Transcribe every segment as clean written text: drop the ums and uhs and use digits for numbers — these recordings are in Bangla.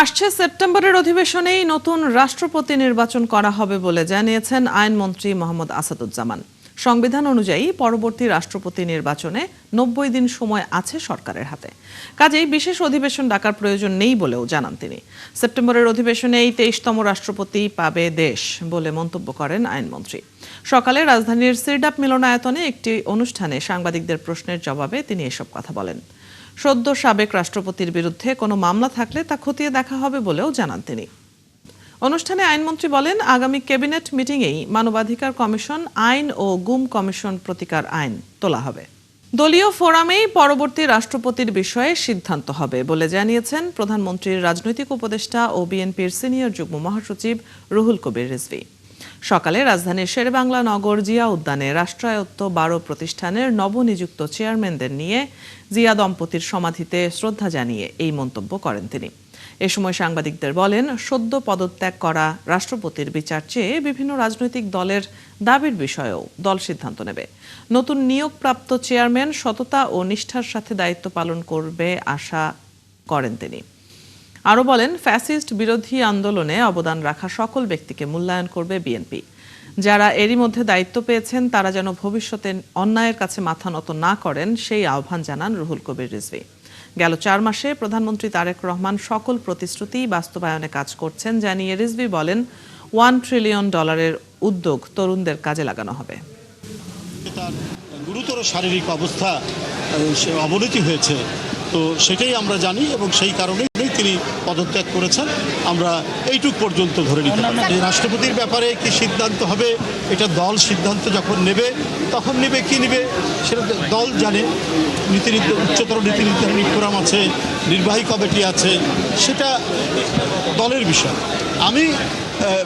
আসছে সেপ্টেম্বরের অধিবেশনেই নতুন রাষ্ট্রপতি নির্বাচন করা হবে বলে জানিয়েছেন আইনমন্ত্রী মোহাম্মদ আসাদুজ্জামান। সংবিধান অনুযায়ী পরবর্তী রাষ্ট্রপতি নির্বাচনে ৯০ দিন সময় আছে সরকারের হাতে। কাজেই বিশেষ অধিবেশন ডাকার প্রয়োজন নেই বলেও জানান তিনি। সেপ্টেম্বরের অধিবেশনেই ২৩তম রাষ্ট্রপতি পাবে দেশ বলে মন্তব্য করেন আইনমন্ত্রী। সকালে রাজধানীর সিরডাপ মিলনায়তনে একটি অনুষ্ঠানে সাংবাদিকদের প্রশ্নের জবাবে তিনি এসব কথা বলেন। সদ্য সাবেক রাষ্ট্রপতির বিরুদ্ধে কোনো মামলা থাকলে তা খতিয়ে দেখা হবে বলেও জানান তিনি। অনুষ্ঠানে আইনমন্ত্রী বলেন, আগামী ক্যাবিনেট মিটিংয়েই মানবাধিকার কমিশন আইন ও গুম কমিশন প্রতিকার আইন তোলা হবে। দলীয় ফোরামেই পরবর্তী রাষ্ট্রপতির বিষয়ে সিদ্ধান্ত হবে বলে জানিয়েছেন প্রধানমন্ত্রীর রাজনৈতিক উপদেষ্টা ও বিএনপির সিনিয়র যুগ্ম মহাসচিব রুহুল কবির রিজভী। সকালে রাজধানীর শেরেবাংলা নগর জিয়া উদ্যানে রাষ্ট্রায়ত্ত ১২ প্রতিষ্ঠানের নবনিযুক্ত চেয়ারম্যানদের নিয়ে জিয়া দম্পতির সমাধিতে শ্রদ্ধা জানিয়ে এই মন্তব্য করেন তিনি। এ সময় সাংবাদিকদের বলেন, সদ্য পদত্যাগ করা রাষ্ট্রপতির বিচার চেয়ে বিভিন্ন রাজনৈতিক দলের দাবির বিষয়েও দল সিদ্ধান্ত নেবে। নতুন নিয়োগপ্রাপ্ত চেয়ারম্যান সততা ও নিষ্ঠার সাথে দায়িত্ব পালন করবে আশা করেন তিনি। আরও বলেন, ফ্যাসিস্ট বিরোধী আন্দোলনে অবদান রাখা সকল ব্যক্তিকে মূল্যায়ন করবে বিএনপি। যারা এরই মধ্যে দায়িত্ব পেয়েছেন তারা যেন ভবিষ্যতে অন্যায়ের কাছে মাথা নত না করেন সেই আহ্বান জানান রুহুল কবির রিজভী। গেল ৪ মাসে প্রধানমন্ত্রী তারেক রহমান সকল প্রতিশ্রুতি বাস্তবায়নে কাজ করছেন জানিয়ে রিজভী বলেন, $1 ট্রিলিয়ন উদ্যোগ তরুণদের কাজে লাগানো হবে। তার গুরুতর শারীরিক অবস্থা অবনতি হয়েছে, তো সেটাই আমরা জানি এবং সেই কারণেই তিনি পদত্যাগ করেছেন। আমরা এইটুক পর্যন্ত ধরে নিতে পারি। এই রাষ্ট্রপতির ব্যাপারে কি সিদ্ধান্ত হবে, এটা দল সিদ্ধান্ত যখন নেবে তখন নেবে, কি নেবে সেটা দল জানে। উচ্চতর নীতি নির্ধারণী ফোরাম আছে, নির্বাহী কমিটি আছে, সেটা দলের বিষয়। আমি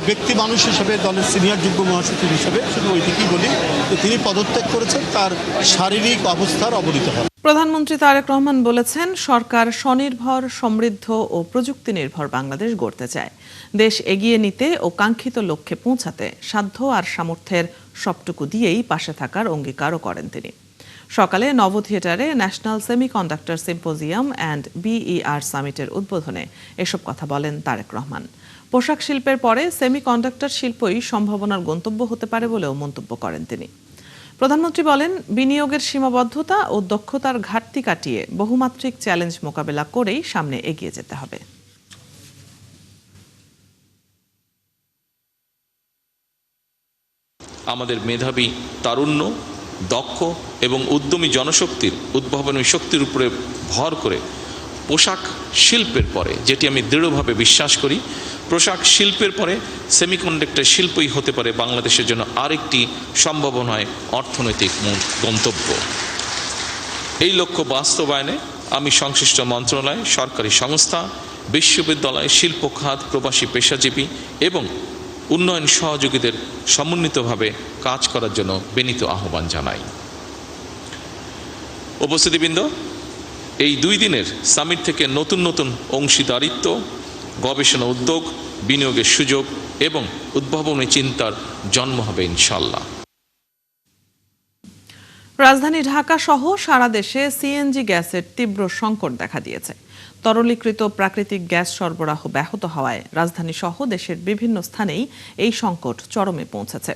ব্যক্তি মানুষ হিসেবে, দলের সিনিয়র যুগ্ম মহাসচিব হিসেবে শুধু ওইদিকেই বলি যে তিনি পদত্যাগ করেছেন, তার শারীরিক অবস্থার অবনতি হয়। প্রধানমন্ত্রী তারেক রহমান বলেছেন, সরকার স্বনির্ভর, সমৃদ্ধ ও প্রযুক্তি নির্ভর বাংলাদেশ গড়তে চায়। দেশ এগিয়ে নিতে ও কাঙ্ক্ষিত লক্ষ্যে পৌঁছাতে সাধ্য আর সামর্থ্যের সবটুকু দিয়েই পাশে থাকার অঙ্গীকারও করেন তিনি। সকালে নভ থিয়েটারে national semiconductor symposium and BER সামিটের উদ্বোধনে এসব কথা বলেন তারেক রহমান। পোশাক শিল্পের পরে সেমিকন্ডাক্টর শিল্পই সম্ভাবনার গন্তব্য হতে পারে বলেও মন্তব্য করেন তিনি। প্রধানমন্ত্রী বলেন, বিনিয়োগের সীমাবদ্ধতা ও দক্ষতার ঘাটতি কাটিয়ে বহুমাত্রিক চ্যালেঞ্জ মোকাবেলা করেই সামনে এগিয়ে যেতে হবে। আমাদের মেধাবী, তারুণ্য, দক্ষ এবং উদ্যমী জনশক্তির উদ্ভাবনী শক্তির উপরে ভর করে পোশাক শিল্পের পরে, যেটি আমি দৃঢ়ভাবে বিশ্বাস করি, পোশাক শিল্পের পরে সেমিকন্ডাক্টর শিল্পই হতে পারে বাংলাদেশের জন্য আরেকটি সম্ভাবনায় অর্থনৈতিক গন্তব্য। এই লক্ষ্য বাস্তবায়নে আমি সংশ্লিষ্ট মন্ত্রণালয়, সরকারি সংস্থা, বিশ্ববিদ্যালয়, শিল্প খাত, প্রবাসী পেশাজীবী এবং উন্নয়ন সহযোগীদের সমন্বিতভাবে কাজ করার জন্য বিনীত আহ্বান জানাই। উপস্থিতিবৃন্দ, এই 2 দিনের সামিট থেকে নতুন নতুন অংশীদারিত্ব, গবেষণা উদ্যোগ, বিনিয়োগের সুযোগ এবং উদ্ভাবনী চিন্তার জন্ম হবে ইনশাল্লাহ। রাজধানী ঢাকা সহ সারা দেশে সিএনজি গ্যাসের তীব্র সংকট দেখা দিয়েছে। তরলীকৃত প্রাকৃতিক গ্যাস সরবরাহ ব্যাহত হওয়ায় রাজধানী সহ দেশের বিভিন্ন স্থানেই এই সংকট চরমে পৌঁছেছে।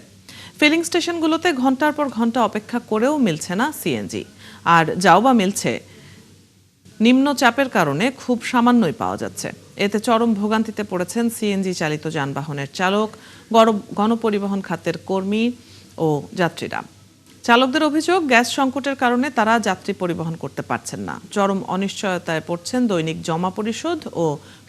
ফিলিং স্টেশনগুলোতে ঘন্টার পর ঘন্টা অপেক্ষা করেও মিলছে না সিএনজি, আর যাও বা মিলছে নিম্নচাপের কারণে খুব সামান্যই পাওয়া যাচ্ছে। এতে চরম ভোগান্তিতে পড়েছেন সিএনজি চালিত যানবাহনের চালক, গণপরিবহন খাতের কর্মী ও যাত্রীরা। চালকদের অভিযোগ, গ্যাস সংকটের কারণে তারা যাত্রী পরিবহন করতে পারছেন না। চরম অনিশ্চয়তায় পড়ছেন দৈনিক জমা পরিশোধ ও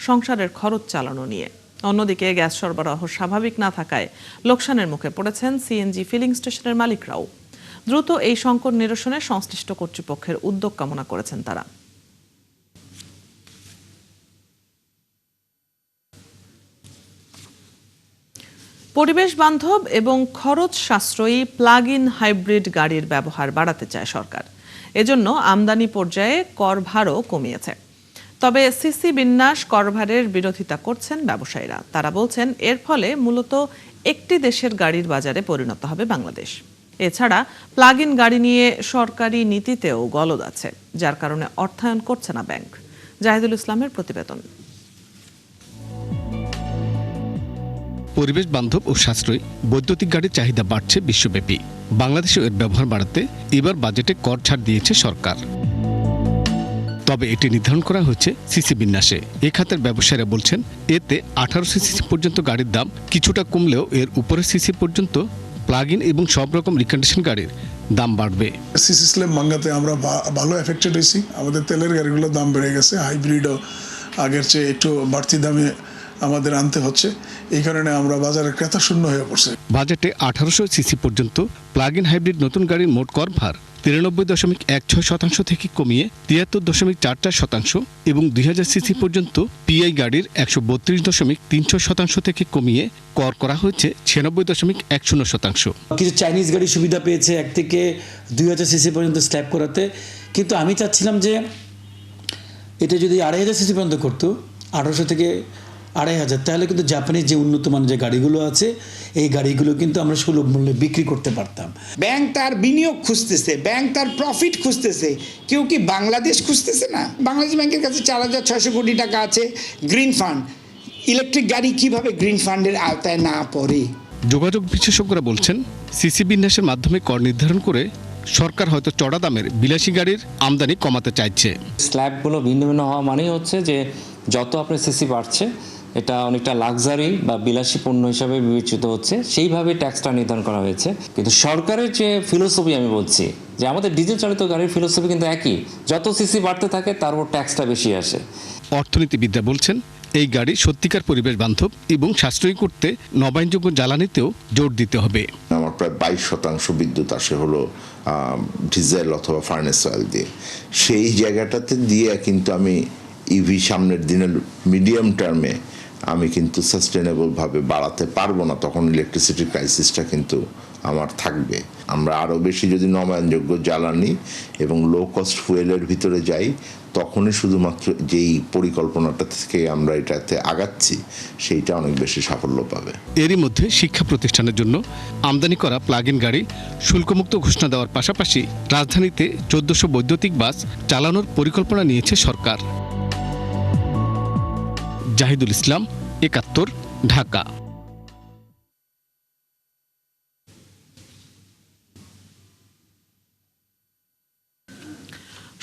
সংসারের খরচ চালানো নিয়ে। অন্যদিকে গ্যাস সরবরাহ স্বাভাবিক না থাকায় লোকসানের মুখে পড়েছেন সিএনজি ফিলিং স্টেশনের মালিকরাও। দ্রুত এই সংকট নিরসনে সংশ্লিষ্ট কর্তৃপক্ষের উদ্যোগ কামনা করেছেন তারা। পরিবেশ বান্ধব এবং খরচ সাশ্রয়ী প্লাগ-ইন হাইব্রিড গাড়ির ব্যবহার বাড়াতে চায় সরকার। এজন্য আমদানি পর্যায়ে করভারও কমিয়েছে। তবে সিসি বিন্যাস করভারের বিরোধিতা করছেন ব্যবসায়ীরা। তারা বলছেন, এর ফলে মূলত একটি দেশের গাড়ির বাজারে পরিণত হবে বাংলাদেশ। এছাড়া প্লাগ-ইন গাড়ি নিয়ে সরকারি নীতিতেও গলদ আছে, যার কারণে অর্থায়ন করছে না ব্যাংক। জাহিদুল ইসলামের প্রতিবেদন। পরিবেশ বান্ধব ও সাশ্রয়ী বৈদ্যুতিক গাড়ির চাহিদা বাড়ছে বিশ্বব্যাপী। বাংলাদেশেও এর ব্যবহার বাড়াতে এবার বাজেটে কর ছাড় দিয়েছে সরকার। তবে এটি নির্ধারণ করা হয়েছে সিসি বিন্যাসে। এ খাতের ব্যবসায়ীরা বলছেন, এতে 18 সিসি পর্যন্ত গাড়ির দাম কিছুটা কমলেও এর উপরের সিসি পর্যন্ত প্লাগ ইন এবং সব রকম রিকন্ডিশন গাড়ির দাম বাড়বে। সিসি স্ল্যাব ভাঙাতে আমরা ভালো এফেক্টেড হয়েছি। আমাদের তেলের গাড়িগুলোর দাম বেড়ে গেছে, হাইব্রিডও আগের চেয়ে একটু বাড়তি দামে আমাদের আনতে হচ্ছে। এই কারণে আমরা বাজারে ক্রেতা শূন্য হয়ে পড়ছে। বাজেটে 1800 সিসি পর্যন্ত প্লাগ ইন হাইব্রিড নতুন গাড়ির মোট কর ভার 93.16% থেকে কমিয়ে 73.44% এবং 2000 সিসি পর্যন্ত পিআই গাড়ির 132.36% থেকে কমিয়ে কর করা হয়েছে 96.10%। কিছু চাইনিজ গাড়ি সুবিধা পেয়েছে 1 থেকে 2000 সিসি পর্যন্ত স্ল্যাব করাতে, কিন্তু আমি চাচ্ছিলাম যে এটা যদি 2500 সিসি পর্যন্ত করতো, 1800 থেকে 2500, তাহলে কিন্তু জাপানের যে উন্নত মানের যে গাড়িগুলো আছে এই গাড়িগুলো কিন্তু আমরা সুলভ মূল্যে বিক্রি করতে পারতাম। ব্যাংক তার বিনিয়োগ খুঁজতেছে, ব্যাংক তার প্রফিট খুঁজতেছে, কেউ কি বাংলাদেশ খুঁজতেছে না? বাংলাদেশ ব্যাংকের কাছে 4600 কোটি টাকা আছে গ্রিন ফান্ড। ইলেকট্রিক গাড়ি কিভাবে গ্রিন ফান্ডের আওতায় না পড়ে? যোগাযোগ বিশেষজ্ঞরা বলছেন, সিসি বিন্যাসের মাধ্যমে কর নির্ধারণ করে সরকার হয়তো চড়া দামের বিলাসী গাড়ির আমদানি কমাতে চাইছে। স্ল্যাবগুলো ভিন্ন ভিন্ন হওয়া মানেই হচ্ছে যে যত আপনার সিসি বাড়ছে এটা অনেকটা লাক্সারি বা বিলাসী পণ্য হিসাবে বিবেচিত হচ্ছে, সেইভাবে ট্যাক্সটা নির্ধারণ করা হয়েছে। কিন্তু সরকারের যে ফিলোসফি, আমি বলছি যে আমাদের ডিজেল চালিত গাড়ির ফিলোসফি কিন্তু একই, যত সিসি বাড়তে থাকে তার উপর ট্যাক্সটা বেশি আসে। অর্থনীতিবিদরা বলছেন, এই গাড়ি সত্যিকার পরিবেশ বান্ধব এবং সাশ্রয়ী করতে নবায়নযোগ্য জ্বালানিতেও জোর দিতে হবে। আমার প্রায় 22% বিদ্যুৎ আসে হলো ডিজেল অথবা ফার্নেস অয়েল দিয়ে। সেই জায়গাটাতে দিয়ে কিন্তু আমি ইভি সামনের দিনের মিডিয়াম টার্মে আমি কিন্তু সাস্টেনেবলভাবে বাড়াতে পারবো না। তখন ইলেকট্রিসিটির ক্রাইসিসটা কিন্তু আমার থাকবে। আমরা আরও বেশি যদি নবায়নযোগ্য জ্বালানি এবং লো কস্ট ফুয়েলের ভিতরে যাই, তখনই শুধুমাত্র যেই পরিকল্পনাটা থেকে আমরা এটাতে আগাচ্ছি সেইটা অনেক বেশি সাফল্য পাবে। এরই মধ্যে শিক্ষা প্রতিষ্ঠানের জন্য আমদানি করা প্লাগ ইন গাড়ি শুল্কমুক্ত ঘোষণা দেওয়ার পাশাপাশি রাজধানীতে 1400 বৈদ্যুতিক বাস চালানোর পরিকল্পনা নিয়েছে সরকার। জাহিদুল ইসলাম, 71, ঢাকা।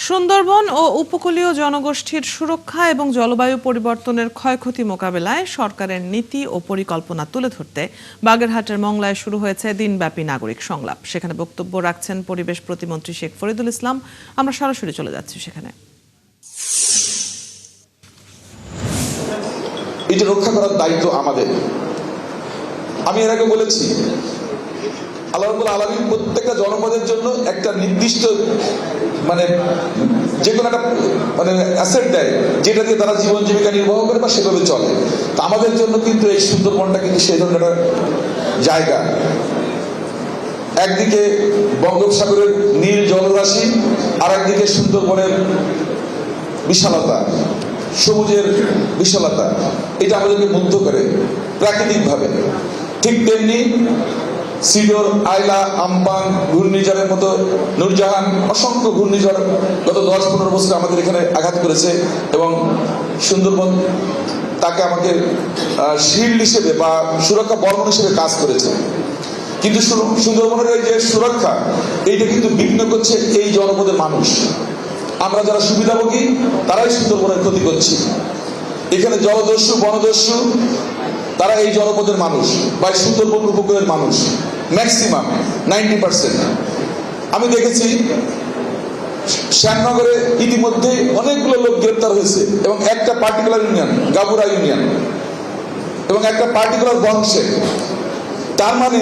সুন্দরবন ও উপকূলীয় জনগোষ্ঠীর সুরক্ষা এবং জলবায়ু পরিবর্তনের ক্ষয়ক্ষতি মোকাবেলায় সরকারের নীতি ও পরিকল্পনা তুলে ধরতে বাগেরহাটের মংলায় শুরু হয়েছে দিনব্যাপী নাগরিক সংলাপ। সেখানে বক্তব্য রাখছেন পরিবেশ প্রতিমন্ত্রী শেখ ফরিদুল ইসলাম। আমরা সরাসরি চলে যাচ্ছি সেখানে। এটা রক্ষা করার দায়িত্ব আমাদের। আমি এর আগে বলেছি, আল্লাহ রাব্বুল আলামিন প্রত্যেকটা জনপদের জন্য একটা নির্দিষ্ট যে কোনো একটা অ্যাসেট দেয়, যেটা দিয়ে তারা জীবন জীবিকা নির্বাহ করে বা সেভাবে চলে। তা আমাদের জন্য কিন্তু এই সুন্দরবনটা কিন্তু সেই ধরনের একটা জায়গা। একদিকে বঙ্গোপসাগরের নীল জলরাশি, আর একদিকে সুন্দরবনের বিশালতা, সবুজের বিশালতা, এটা আমাদেরকে মুগ্ধ করে প্রাকৃতিকভাবে। ঠিক তেমনি সিডর, আইলা, আমপান ঘূর্ণিঝড়ের মতো নূরজাহান, অসংখ্য ঘূর্ণিঝড় গত 10-15 বছর আমাদের এখানে আঘাত করেছে এবং সুন্দরবন তাকে আমাকে শিল্ড হিসেবে বা সুরক্ষা বর্মন হিসেবে কাজ করেছে। কিন্তু সুন্দরবনের এই যে সুরক্ষা, এইটা কিন্তু বিঘ্ন করছে এই জনপদের মানুষ। আমরা যারা সুবিধাভোগী তারাই সুন্দরবনের ক্ষতি করছি। এখানে জলদস্যু, বনদস্যু তারা এই জনপদের মানুষ বা সুন্দরবন উপকূলের মানুষ, ম্যাক্সিমাম 90%। আমি দেখেছি শ্যামনগরে ইতিমধ্যে অনেকগুলো লোক গ্রেপ্তার হয়েছে এবং একটা পার্টিকুলার ইউনিয়ন, গাবুরা ইউনিয়ন, এবং একটা পার্টিকুলার বংশে। তার মানে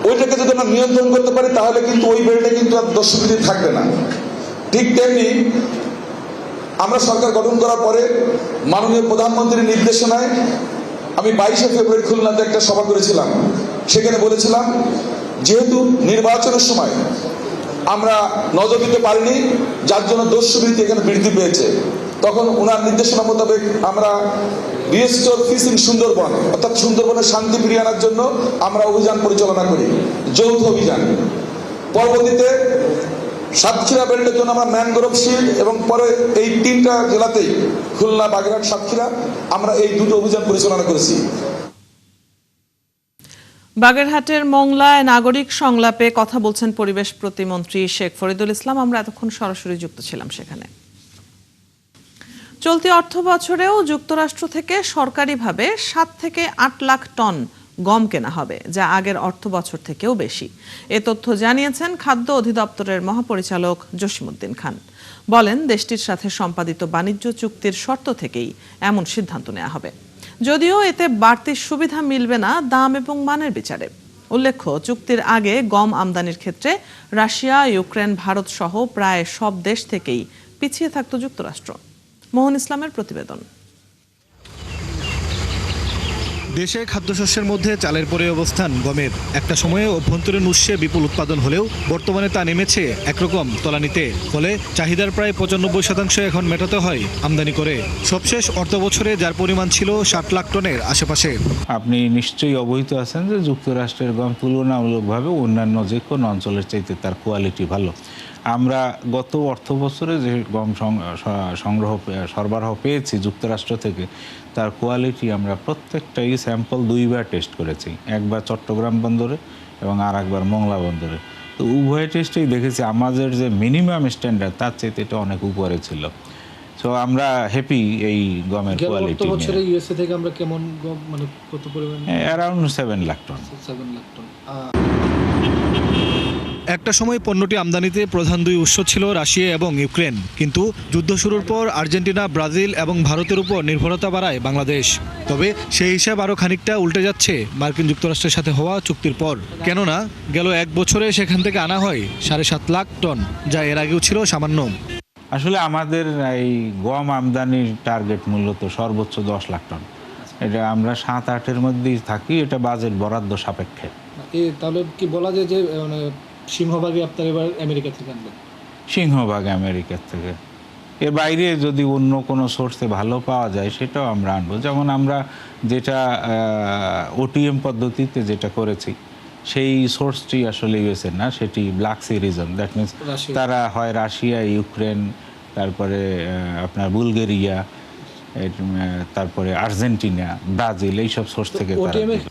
ওইটাকে যদি আমরা নিয়ন্ত্রণ করতে পারি তাহলে কিন্তু ওই বেলটা কিন্তু আর দস্যুবৃত্তি থাকবে না। ঠিক তেমনি আমরা সরকার গঠন করার পরে মাননীয় প্রধানমন্ত্রীর নির্দেশনায় আমি 22শে ফেব্রুয়ারি খুলনাতে একটা সভা করেছিলাম। সেখানে বলেছিলাম, যেহেতু নির্বাচনের সময় আমরা নজর দিতে পারিনি, যার জন্য দস্যুবৃত্তি এখানে বৃদ্ধি পেয়েছে, তখন ওনার নির্দেশনা মোতাবেক আমরা রিস্টোর পিস ইন সুন্দরবন, অর্থাৎ সুন্দরবনের শান্তি ফিরিয়ে আনার জন্য আমরা অভিযান পরিচালনা করি, যৌথ অভিযান। পরবর্তীতে সাতক্ষীরা বেল্টের জন্য আমরা ম্যানগ্রোভ শিল্ড, এবং পরে এই 3টা জেলাতেই খুলনা, বাগেরহাট, সাতক্ষীরা আমরা এই 2টো অভিযান পরিচালনা করেছি। বাগেরহাটের মংলায় নাগরিক সংলাপে কথা বলছেন পরিবেশ প্রতিমন্ত্রী শেখ ফরিদুল ইসলাম। আমরা এতক্ষণ সরাসরি যুক্ত ছিলাম সেখানে। চলতি অর্থ বছরেও যুক্তরাষ্ট্র থেকে সরকারিভাবে 7 থেকে 8 লাখ টন গম কেনা হবে, যা আগের অর্থ বছর থেকেও বেশি। এ তথ্য জানিয়েছেন খাদ্য অধিদপ্তরের মহাপরিচালক জসিমউদ্দিন খান। বলেন, দেশটির সাথে সম্পাদিত বাণিজ্য চুক্তির শর্ত থেকেই এমন সিদ্ধান্ত নেওয়া হবে, যদিও এতে বাড়তি সুবিধা মিলবে না দাম এবং মানের বিচারে। উল্লেখ্য, চুক্তির আগে গম আমদানির ক্ষেত্রে রাশিয়া, ইউক্রেন, ভারত সহ প্রায় সব দেশ থেকেই পিছিয়ে থাকত যুক্তরাষ্ট্র। মোহন ইসলামের প্রতিবেদন। দেশে খাদ্যশস্যের মধ্যে চালের পরে অবস্থান গমের। একটা সময়ে অভ্যন্তরীণ উৎসে বিপুল উৎপাদন হলেও বর্তমানে তা নেমেছে একরকম তলানিতে। ফলে চাহিদার প্রায় 95% এখন মেটাতে হয় আমদানি করে। সবশেষ অর্থ বছরে যার পরিমাণ ছিল 60 লাখ টনের আশেপাশে। আপনি নিশ্চয়ই অবহিত আছেন যে যুক্তরাষ্ট্রের গম তুলনামূলকভাবে অন্যান্য যে কোনো অঞ্চলের চাইতে তার কোয়ালিটি ভালো। আমরা গত অর্থ বছরে যে গম সরবরাহ পেয়েছি যুক্তরাষ্ট্র থেকে, তার কোয়ালিটি আমরা প্রত্যেকটাই স্যাম্পল 2বার টেস্ট করেছি, একবার চট্টগ্রাম বন্দরে এবং আর একবার মংলা বন্দরে। তো উভয় টেস্টেই দেখেছি আমাদের যে মিনিমাম স্ট্যান্ডার্ড তার চাইতে এটা অনেক উপরে ছিল। সো আমরা হ্যাপি এই গমের কোয়ালিটি নিয়ে। ইউএসএ থেকে আমরা কেমন গম মানে কত পরিমাণ? Around 7 lakh ton. 7 lakh ton. একটা সময় পণ্যটি আমদানিতে প্রধান দুই উৎস ছিল রাশিয়া এবং ইউক্রেন, কিন্তু যুদ্ধ শুরুর পর আর্জেন্টিনা, ব্রাজিল এবং ভারতের উপর নির্ভরতা বাড়ায় বাংলাদেশ। তবে সেই হিসাব আরও খানিকটা উল্টে যাচ্ছে মার্কিন যুক্তরাষ্ট্রের সাথে হওয়া চুক্তির পর। কেননা গেল 1 বছরে সেখান থেকে আনা হয় 7.5 লাখ টন, যা এর আগেও ছিল সামান্য। আসলে আমাদের এই গম আমদানির টার্গেট মূলত সর্বোচ্চ 10 লাখ টন। এটা আমরা 7-8-এর মধ্যেই থাকি, এটা বাজেট বরাদ্দ সাপেক্ষে। তাহলে কি বলা যায় যে মানে সিংহভাগই আপনার এবার আমেরিকা থেকে আনবেন? সিংহভাগ আমেরিকার থেকে। এর বাইরে যদি অন্য কোনো সোর্সে ভালো পাওয়া যায় সেটাও আমরা আনবো। যেমন আমরা যেটা ওটিএম পদ্ধতিতে যেটা করেছি, সেই সোর্সটি আসলে ইউএসএ না, সেটি black sea region. That means তারা হয় রাশিয়া, ইউক্রেন, তারপরে আপনার বুলগেরিয়া, তারপরে আর্জেন্টিনা, ব্রাজিল, এইসব সোর্স থেকে।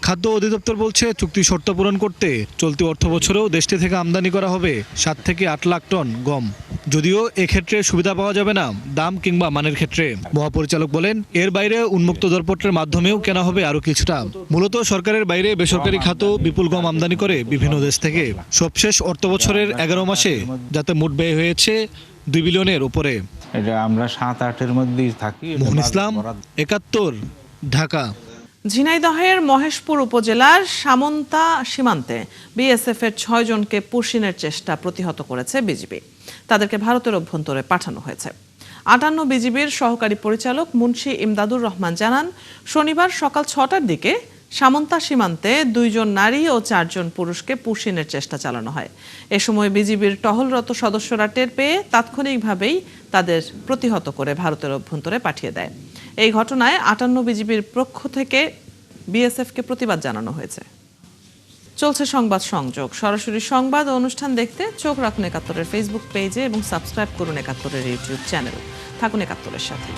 খাদ্য অধিদপ্তর বলছে, চুক্তি শর্ত পূরণ করতে চলতি অর্থ বছরেও দেশটি থেকে আমদানি করা হবে 7 থেকে 8 লাখ টন গম। যদিও এক্ষেত্রে সুবিধা পাওয়া যাবে না দাম কিংবা মানের ক্ষেত্রে। মহাপরিচালক বলেন, এর বাইরে উন্মুক্ত দরপত্রের মাধ্যমেও কেনা হবে আরও কিছুটা। মূলত সরকারের বাইরে বেসরকারি খাতও বিপুল গম আমদানি করে বিভিন্ন দেশ থেকে। সবশেষ অর্থ বছরের 11 মাসে যাতে মোট ব্যয় হয়েছে 2 বিলিয়নের উপরে। এটা আমরা 7-8-এর মধ্যেই থাকি। মোহন ইসলাম, 71, ঢাকা। ঝিনাইদহের মহেশপুর উপজেলার সামন্তা সীমান্তে বিএসএফের 6 জনকে পুশিনের চেষ্টা প্রতিহত করেছে বিজিবি। তাদেরকে ভারতের অভ্যন্তরে পাঠানো হয়েছে। 58 বিজিবির সহকারী পরিচালক মুন্সি ইমদাদুর রহমান জানান, শনিবার সকাল 6টার দিকে সামন্তা সীমান্তে 2 জন নারী ও 4 জন পুরুষকে পুশিনের চেষ্টা চালানো হয়। এ সময় বিজিবির টহলরত সদস্যরা টের পেয়ে তাৎক্ষণিকভাবেই তাদের প্রতিহত করে ভারতের অভ্যন্তরে পাঠিয়ে দেয়। এই ঘটনায় 58 বিজিবির পক্ষ থেকে বিএসএফকে প্রতিবাদ জানানো হয়েছে। চলছে সংবাদ সংযোগ। সরাসরি সংবাদ ও অনুষ্ঠান দেখতে চোখ রাখুন 71-এর ফেসবুক পেজে এবং সাবস্ক্রাইব করুন 71-এর ইউটিউব চ্যানেল। থাকুন 71-এর সাথে।